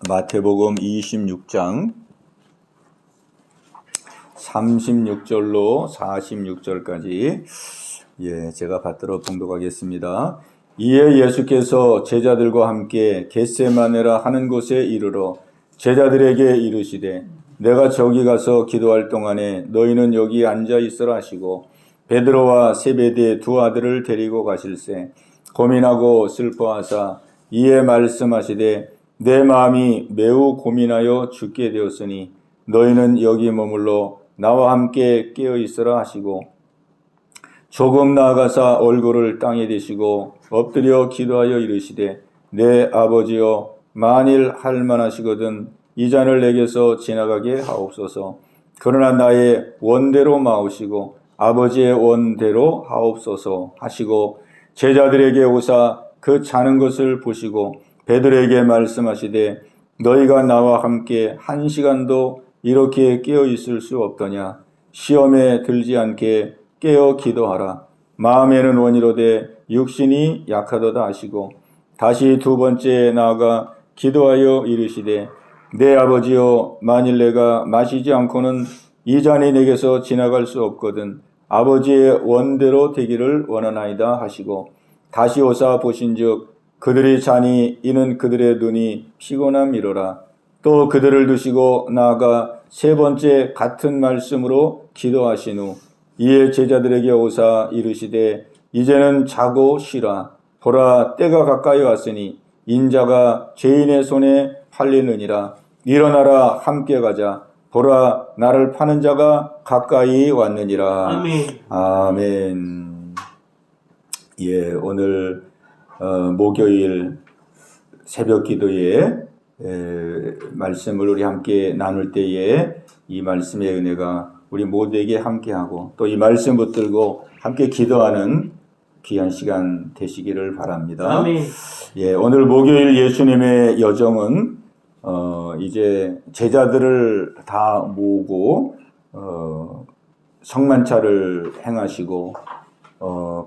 마태복음 26장 36절로 46절까지 제가 받들어 봉독하겠습니다. 이에 예수께서 제자들과 함께 겟세마네라 하는 곳에 이르러 제자들에게 이르시되 내가 저기 가서 기도할 동안에 너희는 여기 앉아 있으라 하시고 베드로와 세베대의 두 아들을 데리고 가실새 고민하고 슬퍼하사 이에 말씀하시되 내 마음이 매우 고민하여 죽게 되었으니 너희는 여기 머물러 나와 함께 깨어 있으라 하시고 조금 나아가사 얼굴을 땅에 대시고 엎드려 기도하여 이르시되 내 아버지여 만일 할만하시거든 이 잔을 내게서 지나가게 하옵소서. 그러나 나의 원대로 마오시고 아버지의 원대로 하옵소서 하시고 제자들에게 오사 그 자는 것을 보시고 베드로에게 말씀하시되 너희가 나와 함께 1시간도 이렇게 깨어 있을 수 없더냐. 시험에 들지 않게 깨어 기도하라. 마음에는 원이로되 육신이 약하도다 하시고 다시 두 번째 나아가 기도하여 이르시되 내 아버지여 만일 내가 마시지 않고는 이 잔이 내게서 지나갈 수 없거든 아버지의 원대로 되기를 원하나이다 하시고 다시 오사 보신즉 그들의 잔이 이는 그들의 눈이 피곤함이로라. 또 그들을 두시고 나아가 세 번째 같은 말씀으로 기도하신 후 이에 제자들에게 오사 이르시되 이제는 자고 쉬라. 보라 때가 가까이 왔으니 인자가 죄인의 손에 팔리느니라. 일어나라 함께 가자. 보라 나를 파는 자가 가까이 왔느니라. 아멘. 아멘. 오늘 목요일 새벽 기도에 말씀을 우리 함께 나눌 때에 이 말씀의 은혜가 우리 모두에게 함께하고 또 이 말씀 붙들고 함께 기도하는 귀한 시간 되시기를 바랍니다. 아멘. 오늘 목요일 예수님의 여정은 이제 제자들을 다 모으고 성만찬을 행하시고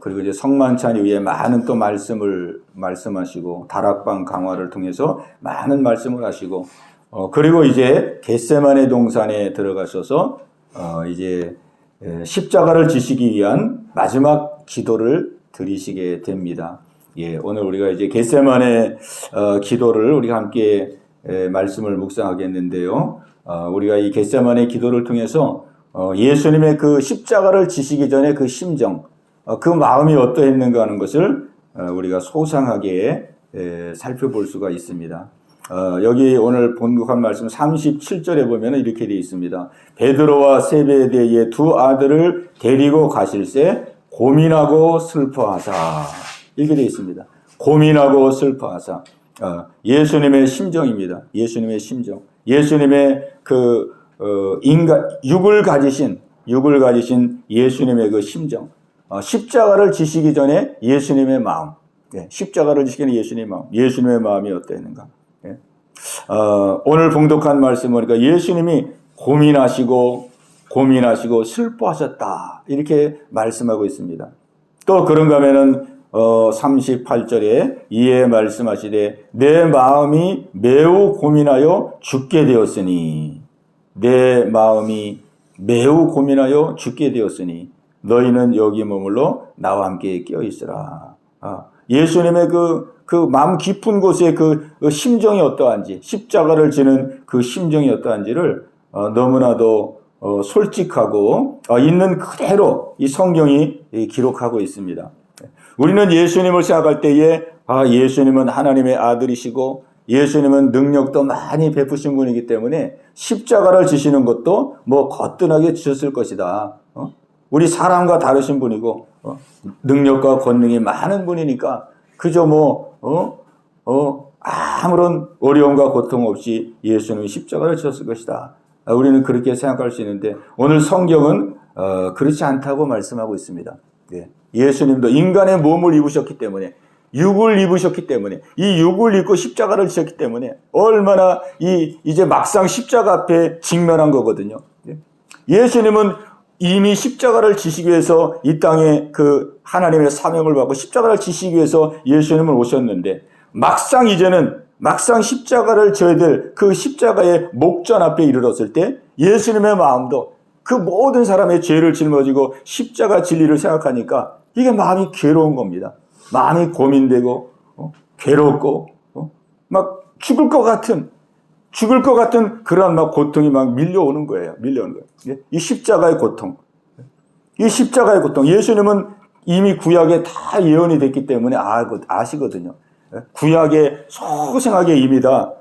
그리고 이제 성만찬 이후에 많은 또 말씀을 말씀하시고 다락방 강화를 통해서 많은 말씀을 하시고 그리고 이제 겟세마네 동산에 들어가셔서 이제 십자가를 지시기 위한 마지막 기도를 드리시게 됩니다. 오늘 우리가 이제 겟세마네 기도를 우리가 함께 말씀을 묵상하겠는데요. 우리가 이 겟세마네 기도를 통해서 예수님의 그 십자가를 지시기 전에 그 심정, 그 마음이 어떠했는가 하는 것을 우리가 소상하게 살펴볼 수가 있습니다. 여기 오늘 본독한 말씀 37절에 보면 이렇게 되어 있습니다. 베드로와 세베대의 두 아들을 데리고 가실새 고민하고 슬퍼하사 이렇게 되어 있습니다. 고민하고 슬퍼하사 예수님의 심정입니다. 예수님의 심정. 예수님의 그 육을 가지신 예수님의 그 심정. 십자가를 지시기 전에 예수님의 마음. 십자가를 지시기 전에 예수님의 마음. 예수님의 마음이 어떠했는가. 오늘 봉독한 말씀은 그러니까 예수님이 고민하시고 슬퍼하셨다. 이렇게 말씀하고 있습니다. 또 그런가 하면은 38절에 이에 말씀하시되 내 마음이 매우 고민하여 죽게 되었으니 내 마음이 매우 고민하여 죽게 되었으니 너희는 여기 머물러 나와 함께 깨어 있으라. 예수님의 그 마음 깊은 곳에 그 심정이 어떠한지 십자가를 지는 그 심정이 어떠한지를 너무나도 솔직하고 있는 그대로 이 성경이 기록하고 있습니다. 우리는 예수님을 생각할 때에 예수님은 하나님의 아들이시고 예수님은 능력도 많이 베푸신 분이기 때문에 십자가를 지시는 것도 뭐 거뜬하게 지셨을 것이다. 우리 사람과 다르신 분이고 능력과 권능이 많은 분이니까 그저 아무런 어려움과 고통 없이 예수님이 십자가를 지셨을 것이다. 우리는 그렇게 생각할 수 있는데 오늘 성경은 그렇지 않다고 말씀하고 있습니다. 예수님도 인간의 몸을 입으셨기 때문에 육을 입으셨기 때문에 이 육을 입고 십자가를 지셨기 때문에 얼마나 이제 막상 십자가 앞에 직면한 거거든요. 예수님은 이미 십자가를 지시기 위해서 이 땅에 그 하나님의 사명을 받고 십자가를 지시기 위해서 예수님을 오셨는데 막상 이제는 막상 십자가를 져야 될 그 십자가의 목전 앞에 이르렀을 때 예수님의 마음도 그 모든 사람의 죄를 짊어지고 십자가 진리를 생각하니까 이게 마음이 괴로운 겁니다. 마음이 고민되고 괴롭고 막 죽을 것 같은 그런 막 고통이 막 밀려오는 거예요. 이 십자가의 고통. 예수님은 이미 구약에 다 예언이 됐기 때문에 아시거든요. 구약에 소생하게 이미 다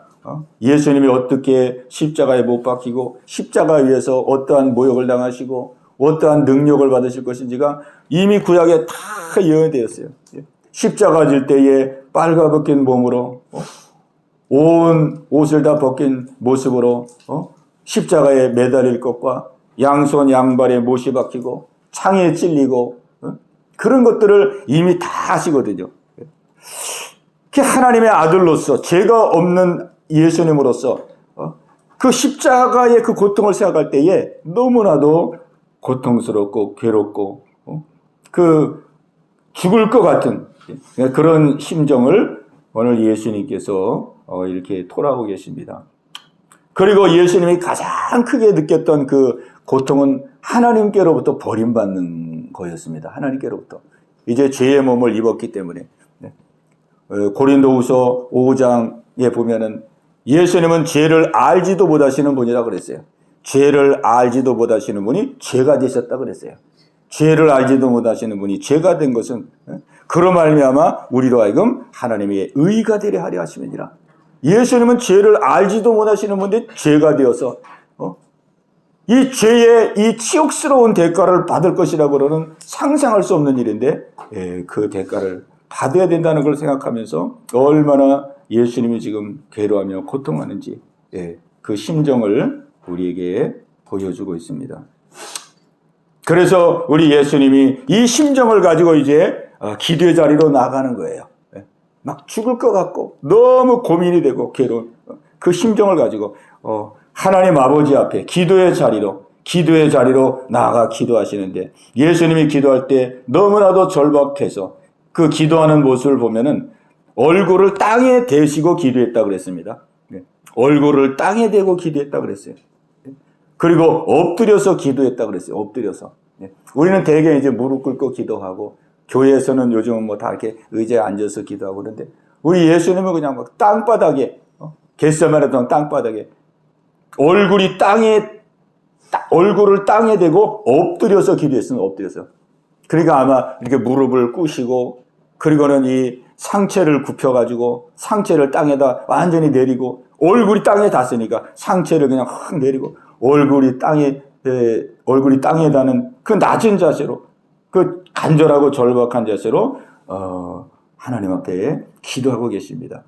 예수님이 어떻게 십자가에 못 박히고 십자가 위에서 어떠한 모욕을 당하시고 어떠한 능력을 받으실 것인지가 이미 구약에 다 예언되었어요. 십자가 질 때에 빨가벗긴 몸으로 온 옷을 다 벗긴 모습으로 십자가에 매달릴 것과 양손 양발에 못이 박히고 창에 찔리고 그런 것들을 이미 다 아시거든요. 하나님의 아들로서 죄가 없는 예수님으로서 그 십자가의 그 고통을 생각할 때에 너무나도 고통스럽고 괴롭고 그 죽을 것 같은 그런 심정을 오늘 예수님께서 이렇게 토로하고 계십니다. 그리고 예수님이 가장 크게 느꼈던 그 고통은 하나님께로부터 버림받는 거였습니다. 하나님께로부터. 이제 죄의 몸을 입었기 때문에. 고린도후서 5장에 보면은 예수님은 죄를 알지도 못하시는 분이라고 그랬어요. 죄를 알지도 못하시는 분이 죄가 되셨다 그랬어요. 죄를 알지도 못하시는 분이 죄가 된 것은 그로 말미암아 우리로 하여금 하나님의 의가 되려 하려 하심이니라. 예수님은 죄를 알지도 못하시는 분인데 죄가 되어서 이 죄의 이 치욕스러운 대가를 받을 것이라고는 상상할 수 없는 일인데 그 대가를 받아야 된다는 걸 생각하면서 얼마나 예수님이 지금 괴로워하며 고통하는지 그 심정을 우리에게 보여주고 있습니다. 그래서 우리 예수님이 이 심정을 가지고 이제 기도의 자리로 나가는 거예요. 막 죽을 것 같고 너무 고민이 되고 괴로운 그 심정을 가지고 하나님 아버지 앞에 기도의 자리로 나아가 기도하시는데 예수님이 기도할 때 너무나도 절박해서 그 기도하는 모습을 보면은 얼굴을 땅에 대시고 기도했다고 그랬습니다. 얼굴을 땅에 대고 기도했다고 그랬어요. 그리고 엎드려서 기도했다고 그랬어요. 엎드려서. 우리는 대개 이제 무릎 꿇고 기도하고 교회에서는 요즘은 뭐 다 이렇게 의자에 앉아서 기도하고 그러는데 우리 예수님은 그냥 막 땅바닥에 겟세마네 땅바닥에 얼굴을 땅에 대고 엎드려서 기도했어요. 엎드려서. 그러니까 아마 이렇게 무릎을 꿇으시고 그리고는 이 상체를 굽혀가지고 상체를 땅에다 완전히 내리고 얼굴이 땅에 닿으니까 상체를 그냥 확 내리고 얼굴이 땅에 닿는 그 낮은 자세로 그 간절하고 절박한 자세로 하나님 앞에 기도하고 계십니다.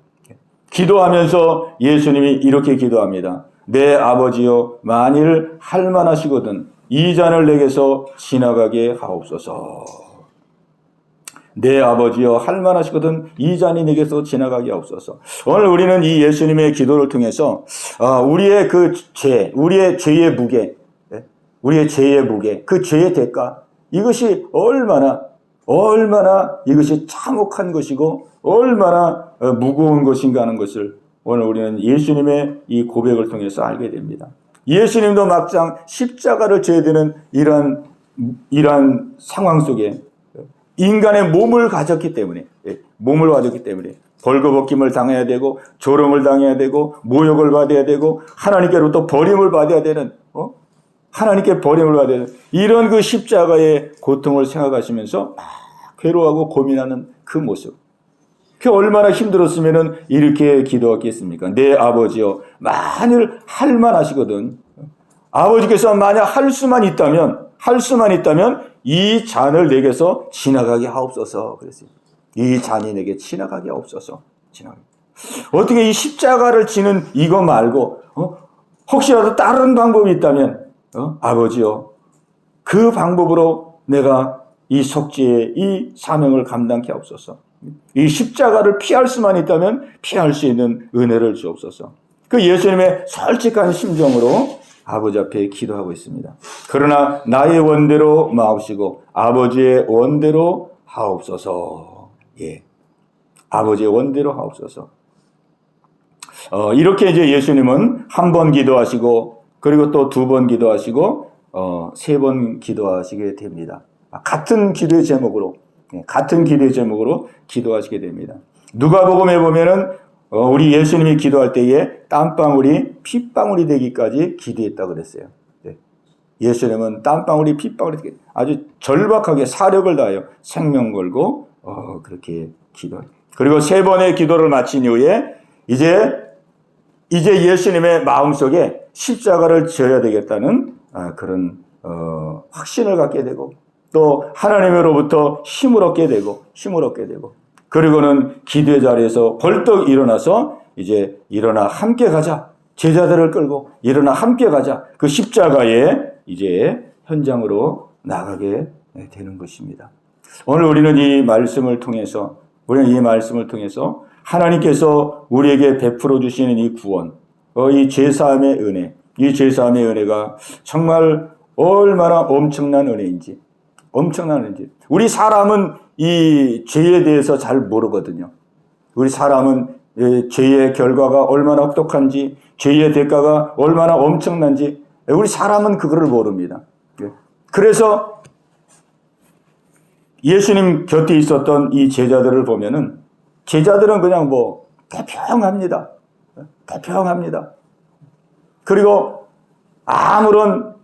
기도하면서 예수님이 이렇게 기도합니다. 내 아버지여 만일 할만하시거든 이 잔을 내게서 지나가게 하옵소서. 내 아버지여 할만하시거든 이 잔이 내게서 지나가게 하옵소서. 오늘 우리는 이 예수님의 기도를 통해서 우리의 그 죄, 우리의 죄의 무게, 그 죄의 대가, 이것이 얼마나 이것이 참혹한 것이고 얼마나 무거운 것인가 하는 것을 오늘 우리는 예수님의 이 고백을 통해서 알게 됩니다. 예수님도 막상 십자가를 져야 되는 이러한 상황 속에 인간의 몸을 가졌기 때문에 벌거벗김을 당해야 되고 조롱을 당해야 되고 모욕을 받아야 되고 하나님께로부터 버림을 받아야 되는 하나님께 버림을 받아야 되는 이런 그 십자가의 고통을 생각하시면서 괴로워하고 고민하는 그 모습. 그 얼마나 힘들었으면 이렇게 기도했겠습니까? 내 아버지여 만일 할 만하시거든. 아버지께서 만약 할 수만 있다면 이 잔을 내게서 지나가게 하옵소서 그랬어요. 이 잔이 내게 지나가게 하옵소서. 어떻게 이 십자가를 지는 이거 말고 혹시라도 다른 방법이 있다면 아버지여 그 방법으로 내가 이 속죄의 이 사명을 감당케 하옵소서. 이 십자가를 피할 수만 있다면 피할 수 있는 은혜를 주옵소서. 그 예수님의 솔직한 심정으로 아버지 앞에 기도하고 있습니다. 그러나 나의 원대로 마옵시고 아버지의 원대로 하옵소서. 아버지의 원대로 하옵소서. 이렇게 이제 예수님은 한 번 기도하시고 그리고 또 두 번 기도하시고 세 번 기도하시게 됩니다. 같은 기도의 제목으로 기도하시게 됩니다. 누가복음에 보면은 우리 예수님이 기도할 때에 땀방울이 핏방울이 되기까지 기도했다 그랬어요. 예수님은 땀방울이 핏방울이 되기 아주 절박하게 사력을 다하여 생명 걸고 그렇게 기도. 그리고 세 번의 기도를 마친 이후에 이제 예수님의 마음속에 십자가를 져야 되겠다는 그런 확신을 갖게 되고 또 하나님으로부터 힘을 얻게 되고 그리고는 기도의 자리에서 벌떡 일어나서 이제 일어나 함께 가자. 제자들을 끌고 일어나 함께 가자. 그 십자가의 이제 현장으로 나가게 되는 것입니다. 오늘 우리는 이 말씀을 통해서 하나님께서 우리에게 베풀어 주시는 이 구원, 이 죄사함의 은혜, 이 죄사함의 은혜가 정말 얼마나 엄청난 은혜인지. 우리 사람은 이 죄에 대해서 잘 모르거든요. 우리 사람은 죄의 결과가 얼마나 혹독한지, 죄의 대가가 얼마나 엄청난지, 우리 사람은 그거를 모릅니다. 그래서 예수님 곁에 있었던 이 제자들을 보면은 제자들은 그냥 대평합니다. 그리고 아무런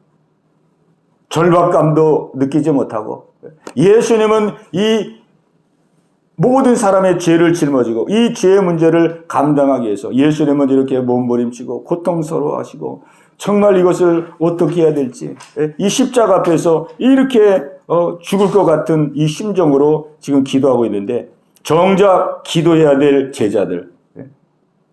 절박감도 느끼지 못하고 예수님은 이 모든 사람의 죄를 짊어지고 이 죄의 문제를 감당하기 위해서 예수님은 이렇게 몸부림치고 고통스러워하시고 정말 이것을 어떻게 해야 될지 이 십자가 앞에서 이렇게 죽을 것 같은 이 심정으로 지금 기도하고 있는데 정작 기도해야 될 제자들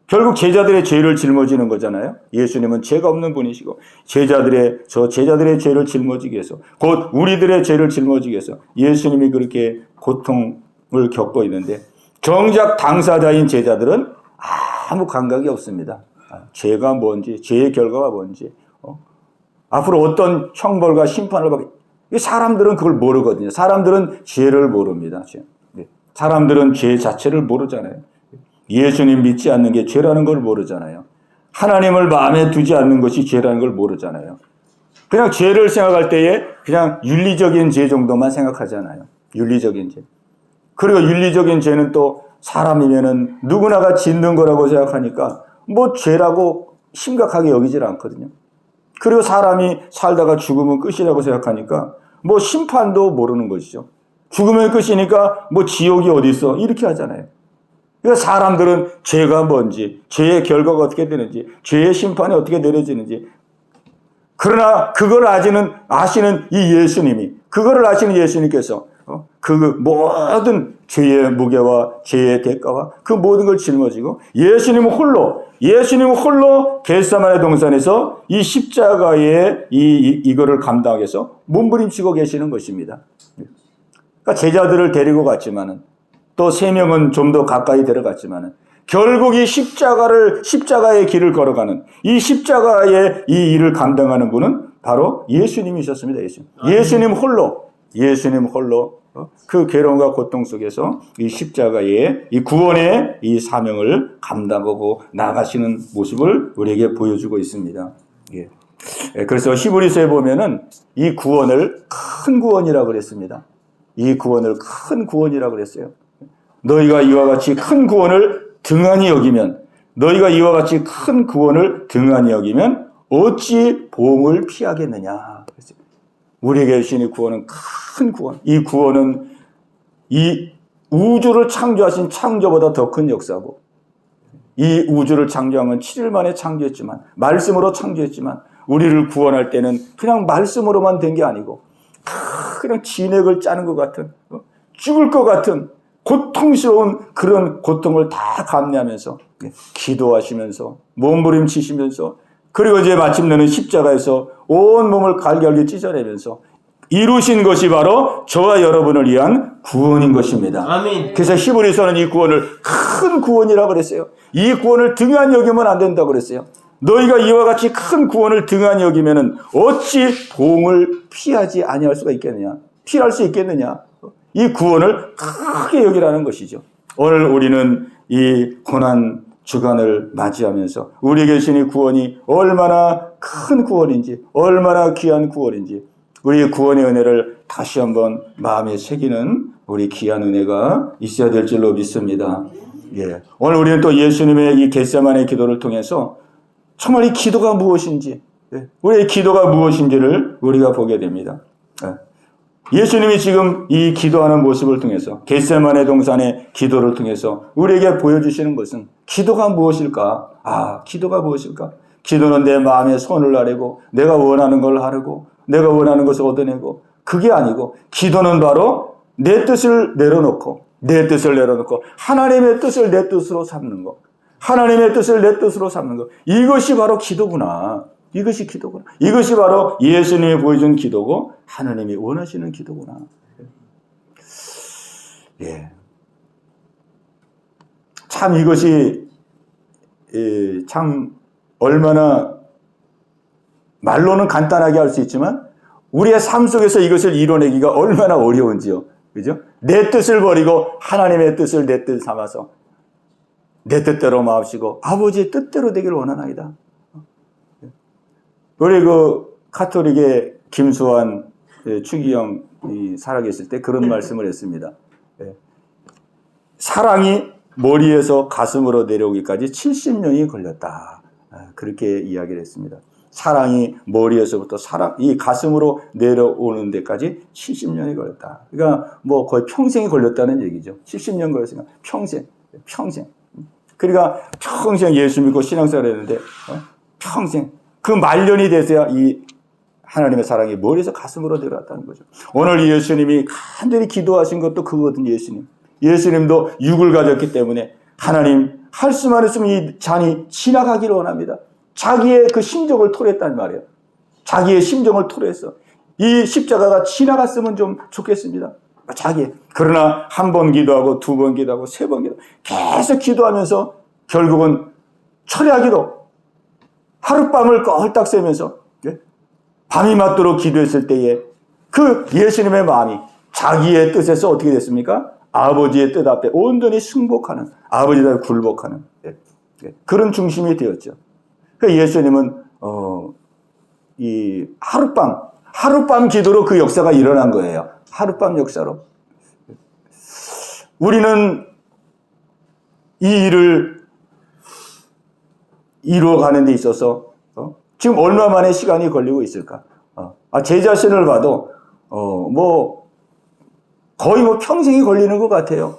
결국 제자들의 죄를 짊어지는 거잖아요. 예수님은 죄가 없는 분이시고 제자들의 죄를 짊어지기 위해서 곧 우리들의 죄를 짊어지기 위해서 예수님이 그렇게 고통을 겪고 있는데 정작 당사자인 제자들은 아무 감각이 없습니다. 죄가 뭔지 죄의 결과가 뭔지 앞으로 어떤 형벌과 심판을 받게 사람들은 그걸 모르거든요. 사람들은 죄를 모릅니다. 사람들은 죄 자체를 모르잖아요. 예수님 믿지 않는 게 죄라는 걸 모르잖아요. 하나님을 마음에 두지 않는 것이 죄라는 걸 모르잖아요. 그냥 죄를 생각할 때에 그냥 윤리적인 죄 정도만 생각하잖아요. 윤리적인 죄. 그리고 윤리적인 죄는 또 사람이면은 누구나가 짓는 거라고 생각하니까 죄라고 심각하게 여기질 않거든요. 그리고 사람이 살다가 죽으면 끝이라고 생각하니까 심판도 모르는 것이죠. 죽으면 끝이니까 지옥이 어디 있어 이렇게 하잖아요. 그러니까 사람들은 죄가 뭔지, 죄의 결과가 어떻게 되는지, 죄의 심판이 어떻게 내려지는지. 그러나 그걸 아시는 이 예수님이, 그거를 아시는 예수님께서 그 모든 죄의 무게와 죄의 대가와 그 모든 걸 짊어지고 예수님은 홀로 겟세마네 동산에서 이 십자가의 이거를 감당하기 위해서 몸부림치고 계시는 것입니다. 그러니까 제자들을 데리고 갔지만은 또 3명은 좀 더 가까이 데려갔지만은 결국 이 십자가의 길을 걸어가는 이 십자가의 이 일을 감당하는 분은 바로 예수님이셨습니다. 예수님 홀로 그 괴로움과 고통 속에서 이 십자가의 이 구원의 이 사명을 감당하고 나가시는 모습을 우리에게 보여주고 있습니다. 그래서 히브리서에 보면은 이 구원을 큰 구원이라고 그랬습니다. 이 구원을 큰 구원이라고 그랬어요. 너희가 이와 같이 큰 구원을 등한히 여기면 어찌 보응을 피하겠느냐. 우리에게 주신 이 구원은 큰 구원. 이 구원은 이 우주를 창조하신 창조보다 더 큰 역사고 이 우주를 창조한 건 7일 만에 창조했지만 말씀으로 창조했지만 우리를 구원할 때는 그냥 말씀으로만 된 게 아니고 그냥 진액을 짜는 것 같은 죽을 것 같은 고통스러운 그런 고통을 다 감내하면서 기도하시면서 몸부림치시면서 그리고 이제 마침내는 십자가에서 온 몸을 갈갈기 찢어내면서 이루신 것이 바로 저와 여러분을 위한 구원인 것입니다. 아멘. 그래서 히브리서는 이 구원을 큰 구원이라고 그랬어요. 이 구원을 등한히 여기면 안 된다고 그랬어요. 너희가 이와 같이 큰 구원을 등한히 여기면은 어찌 보응을 피하지 아니할 수가 있겠느냐? 피할 수 있겠느냐? 이 구원을 크게 여기라는 것이죠. 오늘 우리는 이 고난 주간을 맞이하면서 우리에게 주신 구원이 얼마나 큰 구원인지, 얼마나 귀한 구원인지, 우리의 구원의 은혜를 다시 한번 마음에 새기는 우리 귀한 은혜가 있어야 될 줄로 믿습니다. 예. 오늘 우리는 또 예수님의 이 겟세마네 기도를 통해서 정말 이 기도가 무엇인지, 우리의 기도가 무엇인지를 우리가 보게 됩니다. 예수님이 지금 이 기도하는 모습을 통해서, 겟세마네 동산의 기도를 통해서 우리에게 보여주시는 것은 기도가 무엇일까? 기도가 무엇일까? 기도는 내 마음에 손을 아래고 내가 원하는 걸 하려고, 내가 원하는 것을 얻어내고, 그게 아니고 기도는 바로 내 뜻을 내려놓고 하나님의 뜻을 내 뜻으로 삼는 것. 하나님의 뜻을 내 뜻으로 삼는 것. 이것이 바로 기도구나. 이것이 기도구나. 이것이 바로 예수님이 보여준 기도고 하나님이 원하시는 기도구나. 예. 참 이것이 참 얼마나 말로는 간단하게 할 수 있지만 우리의 삶 속에서 이것을 이뤄내기가 얼마나 어려운지요. 그죠? 내 뜻을 버리고 하나님의 뜻을 내 뜻 삼아서 내 뜻대로 마옵시고 아버지의 뜻대로 되기를 원하나이다. 우리 그 카톨릭의 김수환 추기경이 살아계실 때 그런 말씀을 했습니다. 사랑이 머리에서 가슴으로 내려오기까지 70년이 걸렸다. 그렇게 이야기를 했습니다. 사랑이 머리에서부터 이 가슴으로 내려오는 데까지 70년이 걸렸다. 그러니까 뭐 거의 평생이 걸렸다는 얘기죠. 70년 걸렸으니까 평생. 그러니까 평생 예수 믿고 신앙생활 했는데 평생 그 말년이 돼서야 이 하나님의 사랑이 머리에서 가슴으로 내려왔다는 거죠. 오늘 예수님이 간절히 기도하신 것도 그거거든요. 예수님도 육을 가졌기 때문에 하나님 할 수만 있으면 이 잔이 지나가기를 원합니다. 자기의 그 심정을 토로했단 말이에요. 자기의 심정을 토로했어. 이 십자가가 지나갔으면 좀 좋겠습니다. 그러나 한 번 기도하고 두 번 기도하고 세 번 기도 계속 기도하면서 결국은 철야기도 하룻밤을 껄딱 새면서 밤이 맞도록 기도했을 때에 그 예수님의 마음이 자기의 뜻에서 어떻게 됐습니까? 아버지의 뜻 앞에 온전히 승복하는, 아버지의 뜻에 굴복하는 그런 중심이 되었죠. 예수님은 이 하룻밤 기도로 그 역사가 일어난 거예요. 하룻밤 역사로. 우리는 이 일을 이루어가는 데 있어서 지금 얼마만의 시간이 걸리고 있을까? 제 자신을 봐도 거의 평생이 걸리는 것 같아요.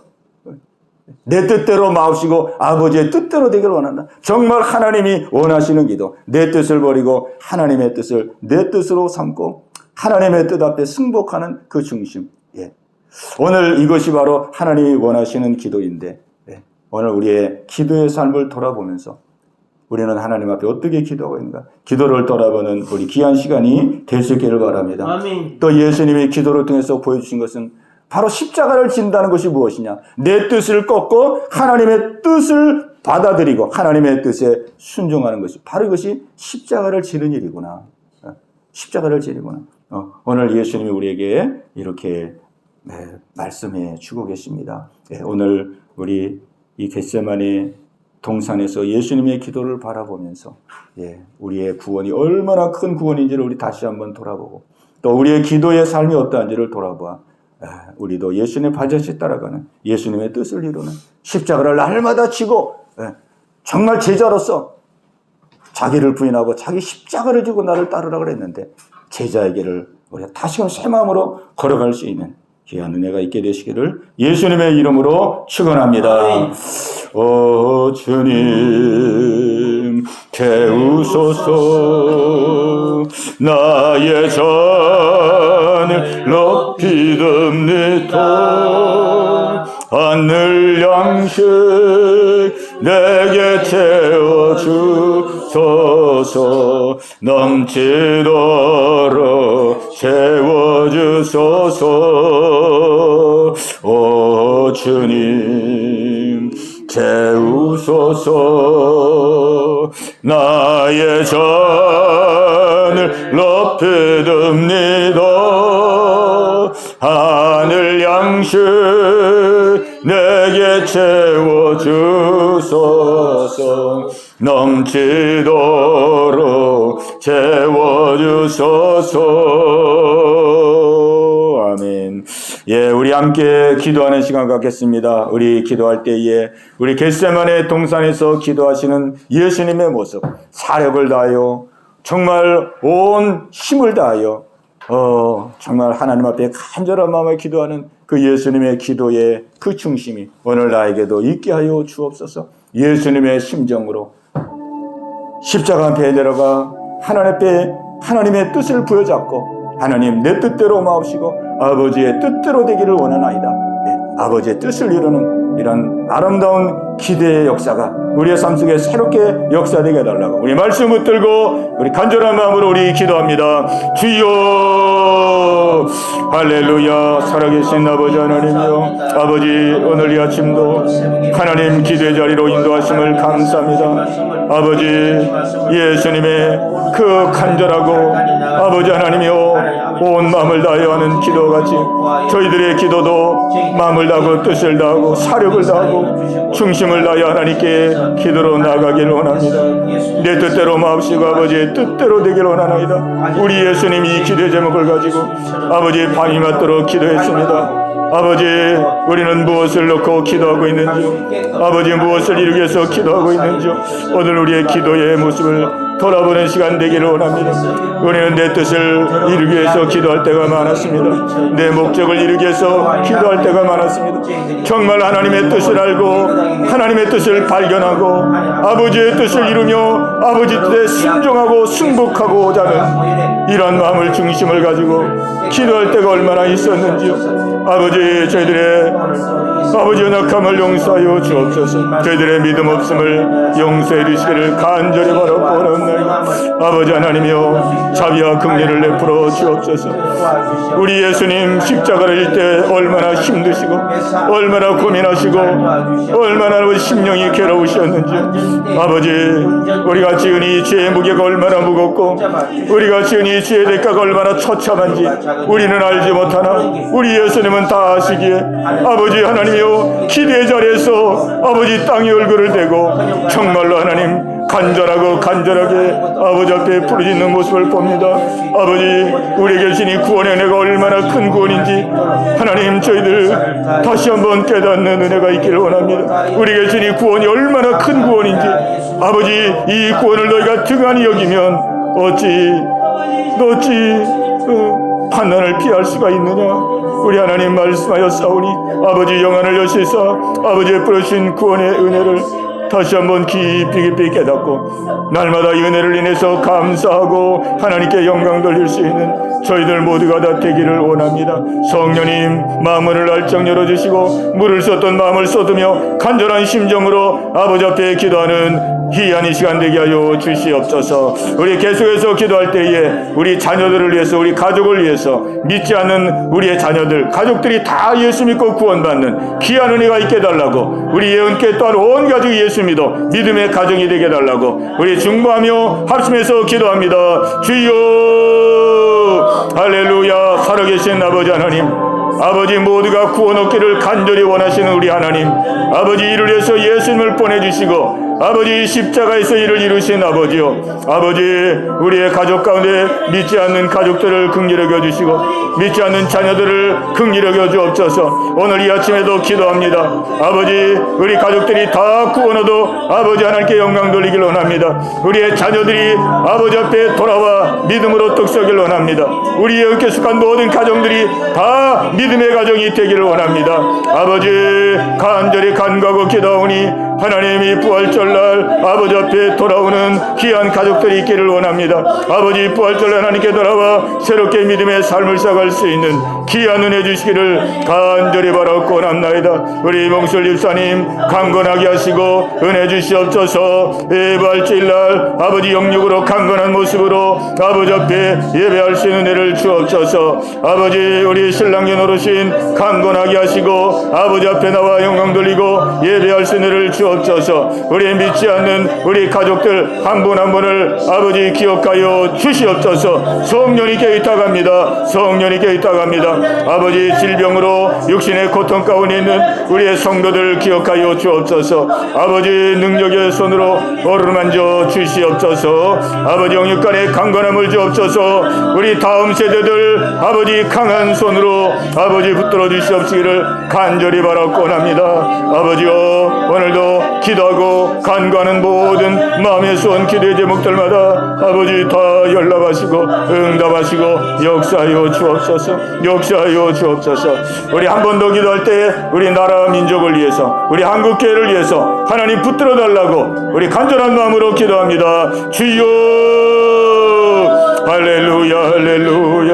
내 뜻대로 마옵시고 아버지의 뜻대로 되기를 원한다. 정말 하나님이 원하시는 기도. 내 뜻을 버리고 하나님의 뜻을 내 뜻으로 삼고 하나님의 뜻 앞에 승복하는 그 중심. 오늘 이것이 바로 하나님이 원하시는 기도인데 오늘 우리의 기도의 삶을 돌아보면서 우리는 하나님 앞에 어떻게 기도하고 있는가? 기도를 돌아보는 우리 귀한 시간이 될 수 있기를 바랍니다. 아멘. 또 예수님이 기도를 통해서 보여주신 것은 바로 십자가를 진다는 것이 무엇이냐? 내 뜻을 꺾고 하나님의 뜻을 받아들이고 하나님의 뜻에 순종하는 것이 바로 이것이 십자가를 지는 일이구나. 십자가를 지는구나. 오늘 예수님이 우리에게 이렇게 말씀해 주고 계십니다. 오늘 우리 이 겟세마네 동산에서 예수님의 기도를 바라보면서 우리의 구원이 얼마나 큰 구원인지를 우리 다시 한번 돌아보고 또 우리의 기도의 삶이 어떠한지를 돌아봐 우리도 예수님의 발자취 따라가는 예수님의 뜻을 이루는 십자가를 날마다 지고 정말 제자로서 자기를 부인하고 자기 십자가를 지고 나를 따르라 그랬는데 제자에게를 우리가 다시금 새 마음으로 걸어갈 수 있는 귀한 은혜가 있게 되시기를 예수님의 이름으로 축원합니다. 오 주님 채우소서 나의 잔을 높이 듭니다. 하늘 양식 내게 채워주소서 넘치도록 채워주소서 오 주님 채우소서 나의 잔을 높이 듭니다. 하늘 양식 내게 채워주소서 주옵소서. 넘치도록 채워주소서. 아멘. 예, 우리 함께 기도하는 시간 갖겠습니다. 우리 기도할 때에 우리 겟세마네 동산에서 기도하시는 예수님의 모습, 사력을 다하여 정말 온 힘을 다하여 정말 하나님 앞에 간절한 마음에 기도하는 그 예수님의 기도의 그 중심이 오늘 나에게도 있게 하여 주옵소서. 예수님의 심정으로 십자가 앞에 내려가 하나님 앞에 하나님의 뜻을 부여잡고 하나님 내 뜻대로 마옵시고 아버지의 뜻대로 되기를 원하나이다. 네, 아버지의 뜻을 이루는 이런 아름다운 기대의 역사가 우리의 삶 속에 새롭게 역사되게 해달라고 우리 말씀 붙들고 우리 간절한 마음으로 우리 기도합니다. 주여 할렐루야. 살아계신 아버지 하나님이여, 아버지 오늘 이 아침도 하나님 기도의 자리로 인도하심을 감사합니다. 아버지 예수님의 그 간절하고 아버지 하나님이여 온 마음을 다하여 하는 기도같이 저희들의 기도도 마음을 다하고 뜻을 다하고 사력을 다하고 중심을 다하여 하나님께 기도로 나가기를 원합니다. 내 뜻대로 마옵시고 아버지의 뜻대로 되기를 원하나이다. 우리 예수님이 기도의 제목을 가지고 아버지의 밤이 맞도록 기도했습니다. 아버지 우리는 무엇을 놓고 기도하고 있는지, 아버지 무엇을 이루기 위해서 기도하고 있는지 오늘 우리의 기도의 모습을 돌아보는 시간 되기를 원합니다. 우리는 내 뜻을 이루기 위해서 기도할 때가 많았습니다. 내 목적을 이루기 위해서 기도할 때가 많았습니다. 정말 하나님의 뜻을 알고 하나님의 뜻을 발견하고 아버지의 뜻을 이루며 아버지 뜻에 순종하고 승복하고자 하는 이러한 마음을 중심을 가지고 기도할 때가 얼마나 있었는지요. 아버지 저희들의 아버지 연약함을 용서하여 주옵소서. 저희들의 믿음 없음을 용서해 주시기를 간절히 바라옵나이다. 아버지 하나님이여 자비와 긍휼을 베풀어 주옵소서. 우리 예수님 십자가를 질 때 얼마나 힘드시고 얼마나 고민하시고 얼마나 심령이 괴로우셨는지 아버지 우리가 지은 이 죄의 무게가 얼마나 무겁고 우리가 지은 이 죄의 대가가 얼마나 처참한지 우리는 알지 못하나 우리 예수님은 다 아시기에 아버지 하나님이여 기대의 자리에서 아버지 땅에 얼굴을 대고 정말로 하나님 간절하게 아버지 앞에 부르짖는 모습을 봅니다. 아버지 우리에게 주신 이 구원의 은혜가 얼마나 큰 구원인지 하나님 저희들 다시 한번 깨닫는 은혜가 있기를 원합니다. 우리에게 주신 이 구원이 얼마나 큰 구원인지 아버지 이 구원을 너희가 등한히 여기면 어찌 판단을 피할 수가 있느냐. 우리 하나님 말씀하였사오니 아버지 영안을 여시사 아버지의 부르신 구원의 은혜를 다시 한번 깊이 깨닫고 날마다 이 은혜를 인해서 감사하고 하나님께 영광 돌릴 수 있는 저희들 모두가 다 되기를 원합니다. 성령님 마음을 알짝 열어주시고 물을 쏟던 마음을 쏟으며 간절한 심정으로 아버지 앞에 기도하는 희한 이 시간 되게 하여 주시옵소서. 우리 계속해서 기도할 때에 우리 자녀들을 위해서 우리 가족을 위해서 믿지 않는 우리의 자녀들 가족들이 다 예수 믿고 구원받는 귀한 은혜가 있게 해달라고 우리 예언께 또한 온 가족이 예수 믿어 믿음의 가정이 되게 해달라고 우리 중보하며 합심해서 기도합니다. 주여 할렐루야. 살아계신 아버지 하나님, 아버지 모두가 구원 얻기를 간절히 원하시는 우리 하나님, 아버지 이를 위해서 예수님을 보내주시고 아버지 십자가에서 이를 이루신 아버지요, 아버지 우리의 가족 가운데 믿지 않는 가족들을 긍휼히 여겨주시고 믿지 않는 자녀들을 긍휼히 여겨주옵소서. 오늘 이 아침에도 기도합니다. 아버지 우리 가족들이 다 구원 얻어 아버지 하나님께 영광 돌리기를 원합니다. 우리의 자녀들이 아버지 앞에 돌아와 믿음으로 떡서기를 원합니다. 우리의 은께 속한 모든 가정들이 다 믿음의 가정이 되기를 원합니다. 아버지 간절히 간구하고 기도하오니 하나님이 부활절날 아버지 앞에 돌아오는 귀한 가족들이 있기를 원합니다. 아버지 부활절날 하나님께 돌아와 새롭게 믿음의 삶을 시작할 수 있는 귀한 은혜 주시기를 간절히 바라옵고 원합나이다. 우리 몽술 집사님 강건하게 하시고 은혜 주시옵소서. 예배할주일날 아버지 영육으로 강건한 모습으로 아버지 앞에 예배할 수 있는 은혜를 주옵소서. 아버지 우리 신랑년 어르신 강건하게 하시고 아버지 앞에 나와 영광 돌리고 예배할 수 있는 은혜를 주옵소서. 우리 믿지 않는 우리 가족들 한 분 한 분을 아버지 기억하여 주시옵소서. 성령이 깨있다 갑니다. 성령이 깨있다 갑니다. 아버지 질병으로 육신의 고통 가운데 있는 우리의 성도들 기억하여 주옵소서. 아버지 능력의 손으로 어루만져 주시옵소서. 아버지 영육간의 강건함을 주옵소서. 우리 다음 세대들 아버지 강한 손으로 아버지 붙들어 주시옵시기를 간절히 바라고 합니다. 아버지여, 오늘도 기도하고 간구하는 모든 마음의 소원 기도의 제목들마다 아버지 다 연락하시고 응답하시고 역사하여 주옵소서. 역사하여 주옵소서. 우리 한 번 더 기도할 때 우리 나라 민족을 위해서, 우리 한국교회를 위해서 하나님 붙들어 달라고 우리 간절한 마음으로 기도합니다. 주여, 할렐루야, 할렐루야.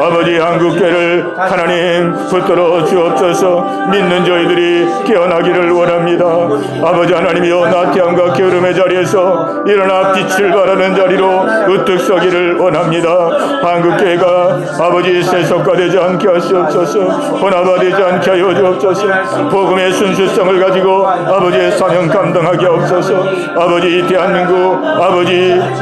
아버지 한국교회를 하나님 붙들어 주옵소서. 믿는 저희들이 깨어나기를 원합니다. 아버지 하나님이여, 나태함과 게으름의 자리에서 일어나 빛을 발하는 자리로 우뚝 서기를 원합니다. 한국교회가 아버지 세속화되지 않게 하시옵소서. 혼합화되지 않게 하여 주옵소서. 복음의 순수성을 가지고 아버지의 사명 감당하게 하옵소서. 아버지 대한민국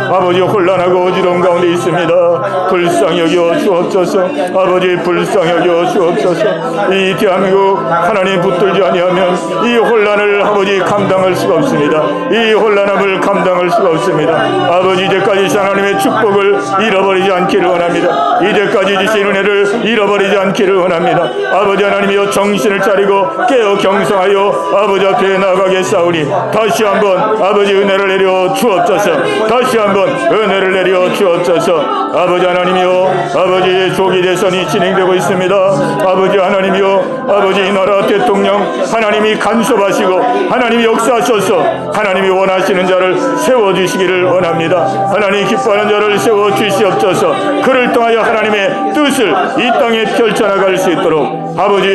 아버지 혼란하고 어지러운 가운데 있습니다. 불쌍히 여겨 주옵소서. 아버지 불쌍히 여겨 주옵소서. 이 대한민국 하나님 붙들지 아니하면 이 혼란을 아버지 감당할 수가 없습니다. 이 혼란함을 감당할 수가 없습니다. 아버지 이제까지 하나님의 축복을 잃어버리지 않기를 원합니다. 이제까지 주신 은혜를 잃어버리지 않기를 원합니다. 아버지 하나님이여, 정신을 차리고 깨어 경성하여 아버지 앞에 나가게 싸우니 다시 한번 아버지 은혜를 내려 주옵소서. 다시 한번 은혜를 내려 주옵소서. 아버지 하나님이여, 아버지 조기 대선이 진행되고 있습니다. 아버지 하나님이여, 아버지 이 나라 대통령 하나님이 간섭하시고 하나님이 역사하셔서 하나님이 원하시는 자를 세워주시기를 원합니다. 하나님 기뻐하는 자를 세워주시옵소서. 그를 통하여 하나님의 뜻을 이 땅에 펼쳐나갈 수 있도록 아버지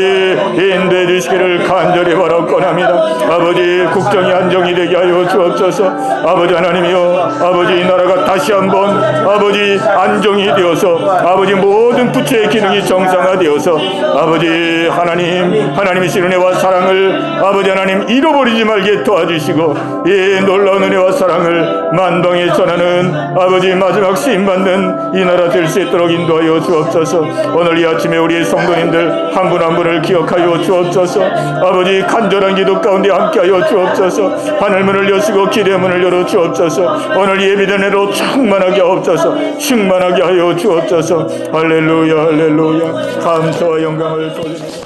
인도해 주시기를 간절히 바라고 합니다. 아버지 국정이 안정이 되게 하여 주옵소서. 아버지 하나님이여, 아버지 이 나라가 다시 한번 아버지 안정이 되어서 아버지 모든 부처의 기능이 정상화되어서 아버지 하나님의 은혜와 사랑을 아버지 하나님 잃어버리지 말게 도와주시고, 이 놀라운 은혜와 사랑을 만방에 전하는 아버지 마지막 쓰임받는 이 나라 될 수 있도록 인도하여 주옵소서. 오늘 이 아침에 우리 성도님들 한 분 한 분을 기억하여 주옵소서. 아버지 간절한 기도 가운데 함께하여 주옵소서. 하늘문을 여시고 기대의 문을 열어 주옵소서. 오늘 예비된 은혜로 충만하게 하옵소서. 충만하게 하여 주옵소서. 할렐루야, 할렐루야. 감사와 영광을 돌립니다.